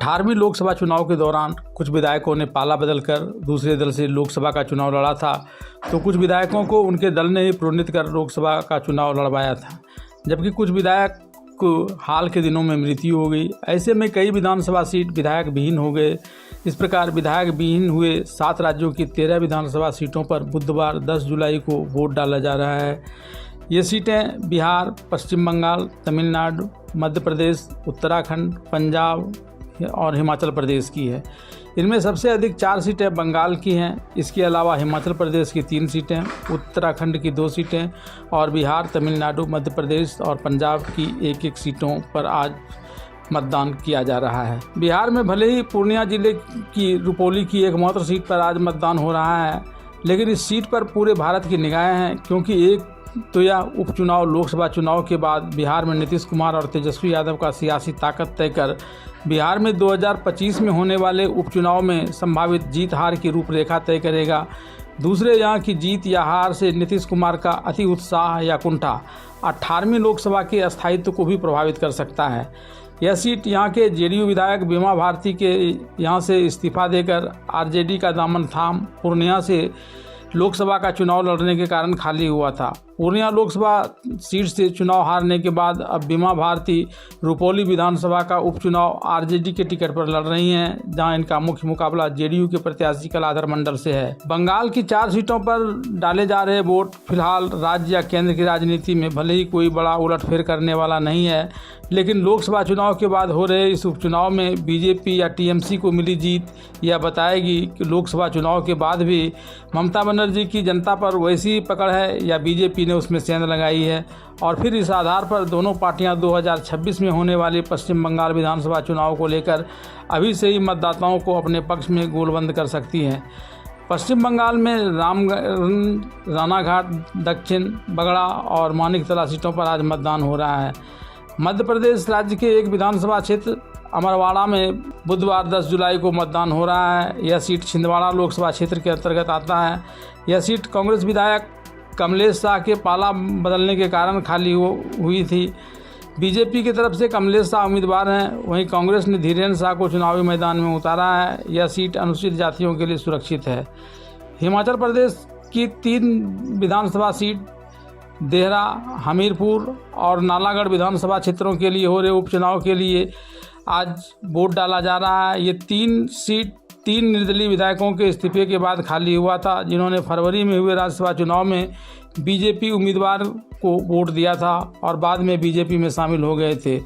18वीं लोकसभा चुनाव के दौरान कुछ विधायकों ने पाला बदलकर दूसरे दल से लोकसभा का चुनाव लड़ा था, तो कुछ विधायकों को उनके दल ने ही प्रोन्नत कर लोकसभा का चुनाव लड़वाया था, जबकि कुछ विधायक को हाल के दिनों में मृत्यु हो गई। ऐसे में कई विधानसभा सीट विधायक विहीन हो गए। इस प्रकार विधायक विहीन हुए 7 राज्यों की 13 विधानसभा सीटों पर बुधवार 10 जुलाई को वोट डाला जा रहा है। ये सीटें बिहार, पश्चिम बंगाल, तमिलनाडु, मध्य प्रदेश, उत्तराखंड, पंजाब और हिमाचल प्रदेश की है। इनमें सबसे अधिक 4 सीटें बंगाल की हैं। इसके अलावा हिमाचल प्रदेश की 3 सीटें, उत्तराखंड की 2 सीटें और बिहार, तमिलनाडु, मध्य प्रदेश और पंजाब की 1-1 सीटों पर आज मतदान किया जा रहा है। बिहार में भले ही पूर्णिया जिले की रुपौली की एकमात्र सीट पर आज मतदान हो रहा है, लेकिन इस सीट पर पूरे भारत की निगाहें हैं, क्योंकि एक तो यह उपचुनाव लोकसभा चुनाव के बाद बिहार में नीतीश कुमार और तेजस्वी यादव का सियासी ताकत तय कर बिहार में 2025 में होने वाले उपचुनाव में संभावित जीत हार की रूपरेखा तय करेगा। दूसरे, यहाँ की जीत या हार से नीतीश कुमार का अति उत्साह या कुंठा 18वीं लोकसभा के अस्थायित्व को भी प्रभावित कर सकता है। यह सीट यहाँ के जेडीयू विधायक बीमा भारती के यहाँ से इस्तीफा देकर आरजेडी का दामन थाम पूर्णिया से लोकसभा का चुनाव लड़ने के कारण खाली हुआ था। पूर्णिया लोकसभा सीट से चुनाव हारने के बाद अब बीमा भारती रुपौली विधानसभा का उपचुनाव आरजेडी के टिकट पर लड़ रही हैं, जहां इनका मुख्य मुकाबला जेडीयू के प्रत्याशी कलाधर मंडल से है। बंगाल की 4 सीटों पर डाले जा रहे वोट फिलहाल राज्य या केंद्र की राजनीति में भले ही कोई बड़ा उलटफेर करने वाला नहीं है, लेकिन लोकसभा चुनाव के बाद हो रहे इस उपचुनाव में बीजेपी या टीएमसी को मिली जीत यह बताएगी कि लोकसभा चुनाव के बाद भी ममता बनर्जी की जनता पर वैसी पकड़ है या बीजेपी ने उसमें सेंध लगाई है, और फिर इस आधार पर दोनों पार्टियां 2026 में होने वाले पश्चिम बंगाल विधानसभा चुनाव को लेकर अभी से ही मतदाताओं को अपने पक्ष में गोलबंद कर सकती हैं। पश्चिम बंगाल में रानाघाट, दक्षिण बगड़ा और मानिकतला सीटों पर आज मतदान हो रहा है। मध्य प्रदेश राज्य के एक विधानसभा क्षेत्र अमरवाड़ा में बुधवार 10 जुलाई को मतदान हो रहा है। यह सीट छिंदवाड़ा लोकसभा क्षेत्र के अंतर्गत आता है। यह सीट कांग्रेस विधायक कमलेश शाह के पाला बदलने के कारण खाली हुई थी। बीजेपी की तरफ से कमलेश शाह उम्मीदवार हैं, वहीं कांग्रेस ने धीरेन्द्र शाह को चुनावी मैदान में उतारा है। यह सीट अनुसूचित जातियों के लिए सुरक्षित है। हिमाचल प्रदेश की 3 विधानसभा सीट देहरा, हमीरपुर और नालागढ़ विधानसभा क्षेत्रों के लिए हो रहे उपचुनाव के लिए आज वोट डाला जा रहा है। ये 3 सीट 3 निर्दलीय विधायकों के इस्तीफे के बाद खाली हुआ था, जिन्होंने फरवरी में हुए राज्यसभा चुनाव में बीजेपी उम्मीदवार को वोट दिया था और बाद में बीजेपी में शामिल हो गए थे।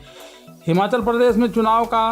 हिमाचल प्रदेश में चुनाव का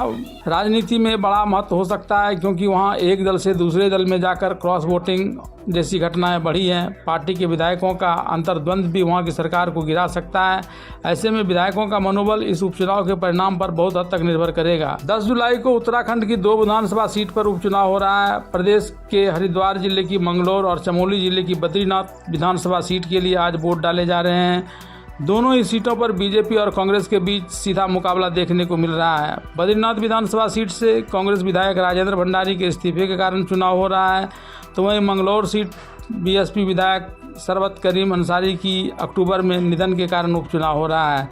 राजनीति में बड़ा महत्व हो सकता है, क्योंकि वहां एक दल से दूसरे दल में जाकर क्रॉस वोटिंग जैसी घटनाएं बढ़ी हैं। पार्टी के विधायकों का अंतर्द्वंद भी वहां की सरकार को गिरा सकता है। ऐसे में विधायकों का मनोबल इस उपचुनाव के परिणाम पर बहुत हद तक निर्भर करेगा। 10 जुलाई को उत्तराखंड की 2 विधानसभा सीट पर उपचुनाव हो रहा है। प्रदेश के हरिद्वार जिले की मंगलौर और चमोली जिले की बद्रीनाथ विधानसभा सीट के लिए आज वोट डाले जा रहे हैं। दोनों ही सीटों पर बीजेपी और कांग्रेस के बीच सीधा मुकाबला देखने को मिल रहा है। बद्रीनाथ विधानसभा सीट से कांग्रेस विधायक राजेंद्र भंडारी के इस्तीफे के कारण चुनाव हो रहा है, तो वहीं मंगलौर सीट बीएसपी विधायक सरबत करीम अंसारी की अक्टूबर में निधन के कारण उपचुनाव हो रहा है।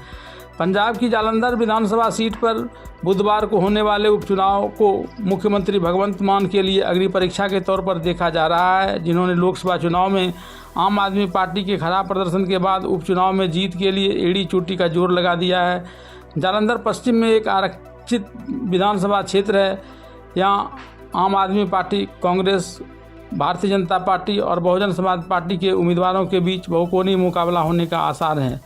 पंजाब की जालंधर विधानसभा सीट पर बुधवार को होने वाले उपचुनाव को मुख्यमंत्री भगवंत मान के लिए अग्नि परीक्षा के तौर पर देखा जा रहा है, जिन्होंने लोकसभा चुनाव में आम आदमी पार्टी के खराब प्रदर्शन के बाद उपचुनाव में जीत के लिए एड़ी चोटी का जोर लगा दिया है। जालंधर पश्चिम में एक आरक्षित विधानसभा क्षेत्र है। यहाँ आम आदमी पार्टी, कांग्रेस, भारतीय जनता पार्टी और बहुजन समाज पार्टी के उम्मीदवारों के बीच बहुकोणीय मुकाबला होने का आसार है।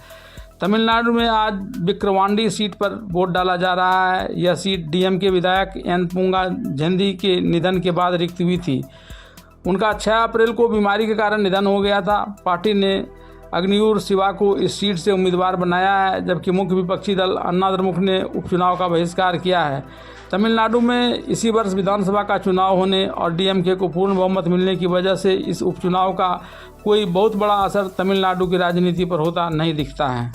तमिलनाडु में आज विक्रवांडी सीट पर वोट डाला जा रहा है। यह सीट डीएमके विधायक एन पूंगाझेंदी के निधन के बाद रिक्त हुई थी। उनका 6 अप्रैल को बीमारी के कारण निधन हो गया था। पार्टी ने अग्नियूर शिवा को इस सीट से उम्मीदवार बनाया है, जबकि मुख्य विपक्षी दल अन्ना द्रमुक ने उपचुनाव का बहिष्कार किया है। तमिलनाडु में इसी वर्ष विधानसभा का चुनाव होने और डीएमके को पूर्ण बहुमत मिलने की वजह से इस उपचुनाव का कोई बहुत बड़ा असर तमिलनाडु की राजनीति पर होता नहीं दिखता है।